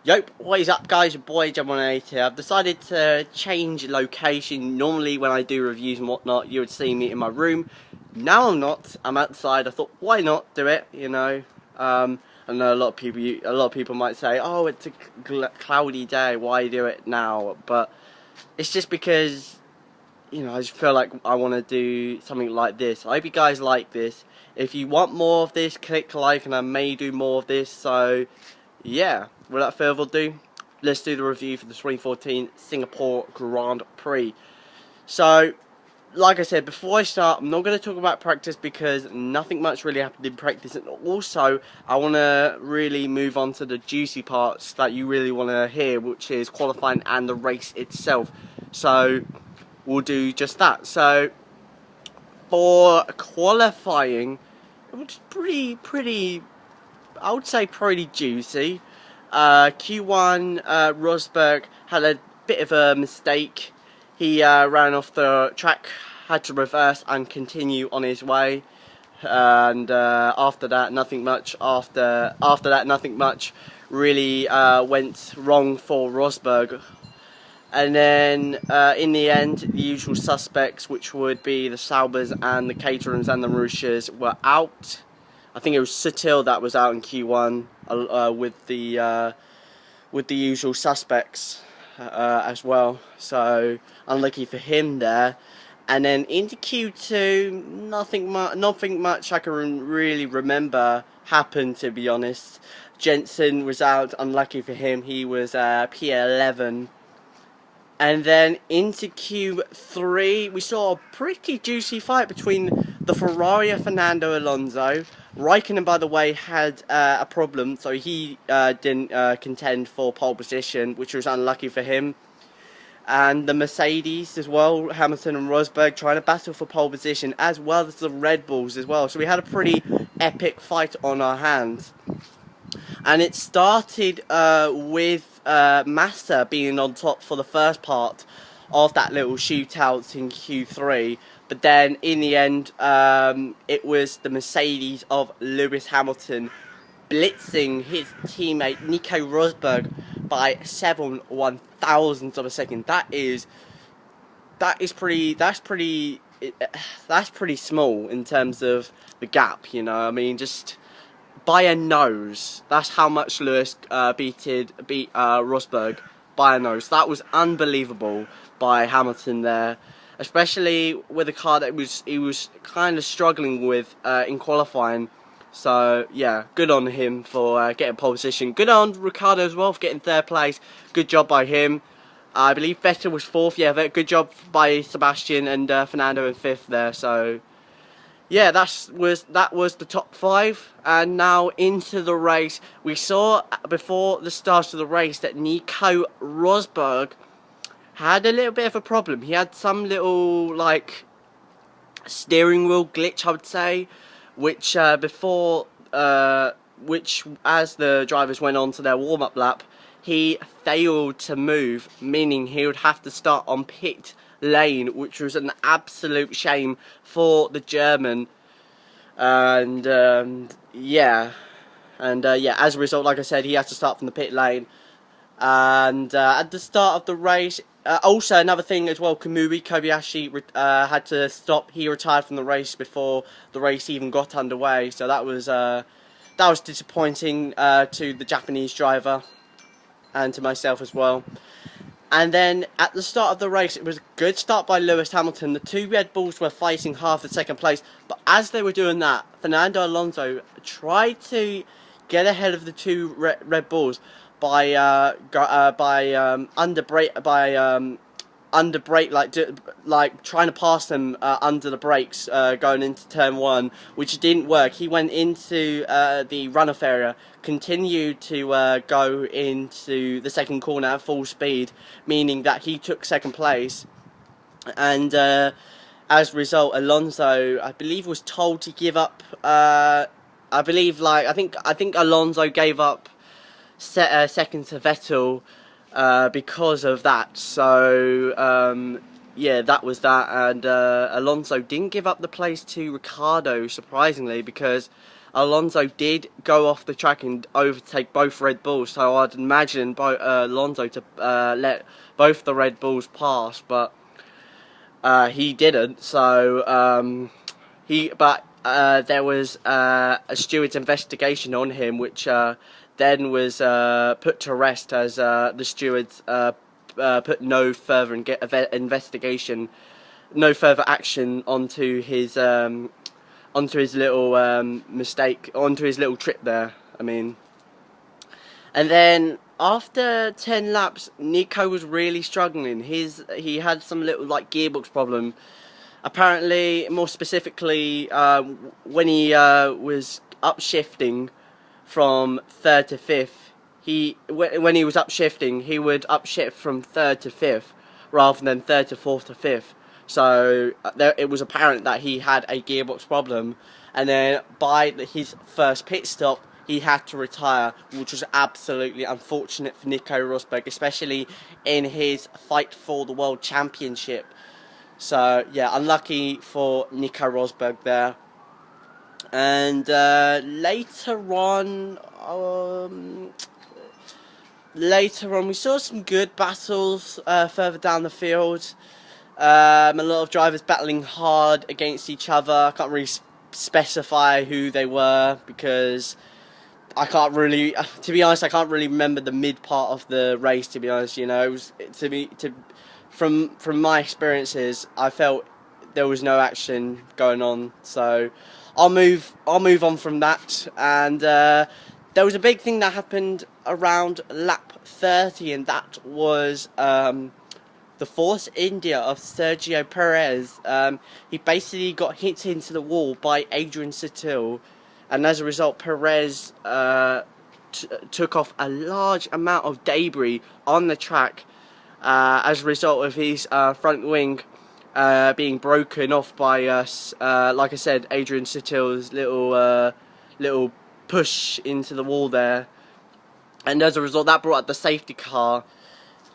Yep, what is up guys, your boy Jam18 here. I've decided to change location. Normally when I do reviews and whatnot, you would see me in my room. Now I'm not, I'm outside. I thought, why not do it, you know. I know a lot of people might say, oh, it's a cloudy day, why do it now? But it's just because, you know, I just feel like I want to do something like this. I hope you guys like this. If you want more of this, click like and I may do more of this. So yeah, without further ado, let's do the review for the 2014 Singapore Grand Prix. So, like I said, before I start, I'm not going to talk about practice because nothing much really happened in practice, and also I want to really move on to the juicy parts that you really want to hear, which is qualifying and the race itself. So we'll do just that. So for qualifying, it was pretty I would say pretty juicy. Q1, Rosberg had a bit of a mistake. He ran off the track, had to reverse and continue on his way. And after that, nothing much. After that, nothing much really went wrong for Rosberg. And then in the end, the usual suspects, which would be the Saubers and the Caterhams and the Marussias, were out. I think it was Sutil that was out in Q1 with the usual suspects as well. So unlucky for him there. And then into Q2, nothing much I can really remember happened, to be honest. Jensen was out, unlucky for him. He was P11. And then into Q3, we saw a pretty juicy fight between the Ferrari and Fernando Alonso. Raikkonen, by the way, had a problem, so he didn't contend for pole position, which was unlucky for him. And the Mercedes as well, Hamilton and Rosberg, trying to battle for pole position, as well as the Red Bulls as well. So we had a pretty epic fight on our hands. And it started with Massa being on top for the first part of that little shootout in Q3. But then in the end, it was the Mercedes of Lewis Hamilton blitzing his teammate Nico Rosberg by 7/1000 of a second. That's pretty small in terms of the gap, you know. I mean, just by a nose. That's how much Lewis beat Rosberg by a nose. That was unbelievable by Hamilton there, especially with a car that he was kind of struggling with in qualifying. So yeah, good on him for getting pole position. Good on Ricciardo as well for getting third place. Good job by him. I believe Vettel was fourth. Yeah, good job by Sebastian, and Fernando in fifth there. So yeah, that was the top five. And now into the race. We saw before the start of the race that Nico Rosberg had a little bit of a problem. He had some little like steering wheel glitch, I would say, which as the drivers went on to their warm-up lap, he failed to move, meaning he would have to start on pit lane, which was an absolute shame for the German. And yeah, as a result, like I said, he had to start from the pit lane. And at the start of the race, also another thing as well, Kobayashi had to stop. He retired from the race before the race even got underway, so that was disappointing to the Japanese driver and to myself as well. And then at the start of the race, it was a good start by Lewis Hamilton. The two Red Bulls were fighting half the second place, but as they were doing that, Fernando Alonso tried to get ahead of the two Red Bulls by under brake, like trying to pass them under the brakes going into turn one, which didn't work. He went into the runoff area, continued to go into the second corner at full speed, meaning that he took second place. And as a result, Alonso, I believe, was told to give up. I think Alonso gave up second to Vettel because of that. So yeah, that was that. And Alonso didn't give up the place to Ricciardo, surprisingly, because Alonso did go off the track and overtake both Red Bulls, so I'd imagine Alonso to let both the Red Bulls pass, but he didn't. So there was a steward's investigation on him, which then was put to rest as the stewards put no further investigation, no further action onto his little mistake, onto his little trip there. I mean, and then after 10 laps, Nico was really struggling. He had some little like gearbox problem. Apparently, more specifically, when he was upshifting from 3rd to 5th, when he was upshifting, he would upshift from 3rd to 5th rather than 3rd to 4th to 5th. So it was apparent that he had a gearbox problem, and then by his first pit stop, he had to retire, which was absolutely unfortunate for Nico Rosberg, especially in his fight for the World Championship. So yeah, unlucky for Nico Rosberg there. And later on, we saw some good battles further down the field. A lot of drivers battling hard against each other. I can't really specify who they were because I can't really, to be honest, I can't really remember the mid part of the race. To be honest, you know, it was from my experiences, I felt there was no action going on. So I'll move on from that. And there was a big thing that happened around lap 30, and that was the Force India of Sergio Perez. He basically got hit into the wall by Adrian Sutil, and as a result, Perez took off a large amount of debris on the track as a result of his front wing being broken off by, like I said, Adrian Sutil's little push into the wall there, and as a result, that brought out the safety car.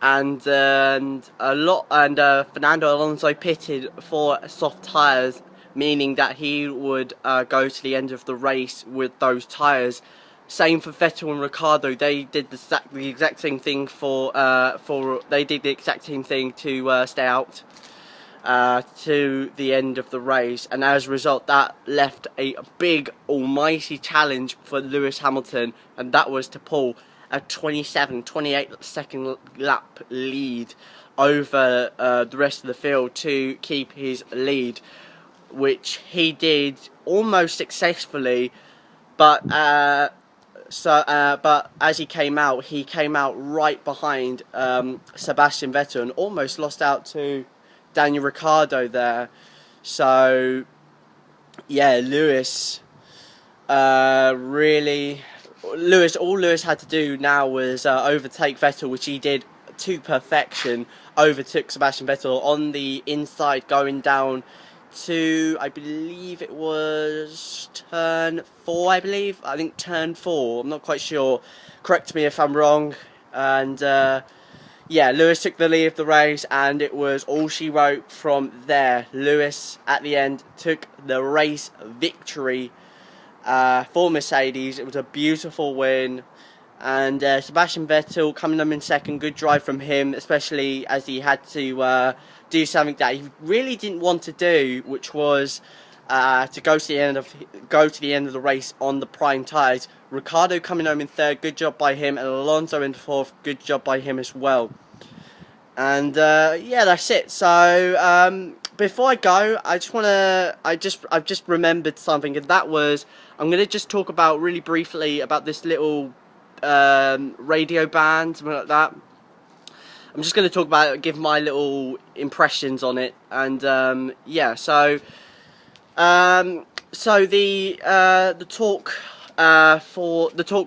And Fernando Alonso pitted for soft tyres, meaning that he would go to the end of the race with those tyres. Same for Vettel and Ricciardo. They did the exact same thing to stay out to the end of the race, and as a result, that left a big almighty challenge for Lewis Hamilton, and that was to pull a 28 second lap lead over the rest of the field to keep his lead, which he did almost successfully, but as he came out right behind Sebastian Vettel and almost lost out to Daniel Ricciardo there. So yeah, all Lewis had to do now was overtake Vettel, which he did to perfection. Overtook Sebastian Vettel on the inside, going down to, I believe it was turn 4, I think turn 4, I'm not quite sure, correct me if I'm wrong. And yeah, Lewis took the lead of the race, and it was all she wrote from there. Lewis at the end took the race victory for Mercedes. It was a beautiful win, and Sebastian Vettel coming in second. Good drive from him, especially as he had to do something that he really didn't want to do, which was to go to the end of the race on the prime tyres. Ricciardo coming home in third, good job by him, and Alonso in fourth, good job by him as well. And yeah, that's it. So before I go, I've just remembered something, and that was, I'm going to just talk about really briefly about this little radio band, something like that. I'm just going to talk about it, give my little impressions on it, and yeah. So the talk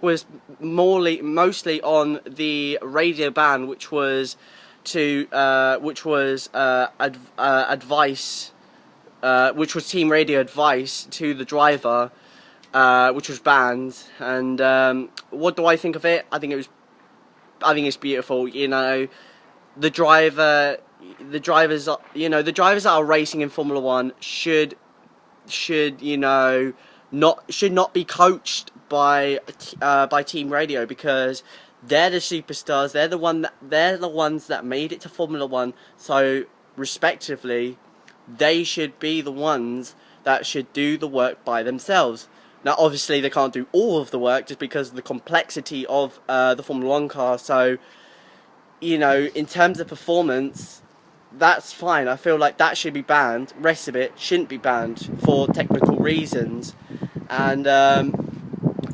was mostly on the radio ban, which was team radio advice to the driver, which was banned. And what do I think of it? I think it's beautiful. You know, the drivers that are racing in Formula 1 should should not be coached by Team Radio, because they're the superstars. They're the ones that made it to Formula One. So respectively, they should be the ones that should do the work by themselves. Now, obviously, they can't do all of the work just because of the complexity of the Formula One car. So, you know, in terms of performance, that's fine. I feel like that should be banned. Rest of it shouldn't be banned for technical reasons. And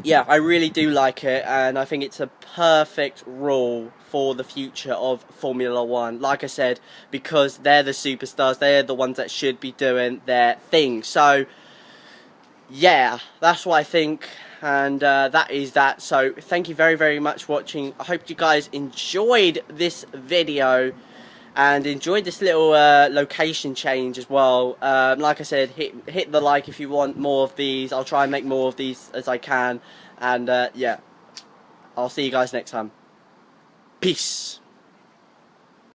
yeah, I really do like it, and I think it's a perfect rule for the future of Formula One. Like I said, because they're the superstars, they're the ones that should be doing their thing. So yeah, that's what I think, and that is that. So thank you very, very much for watching. I hope you guys enjoyed this video and enjoyed this little location change as well. Like I said, hit the like if you want more of these. I'll try and make more of these as I can, and yeah, I'll see you guys next time. Peace.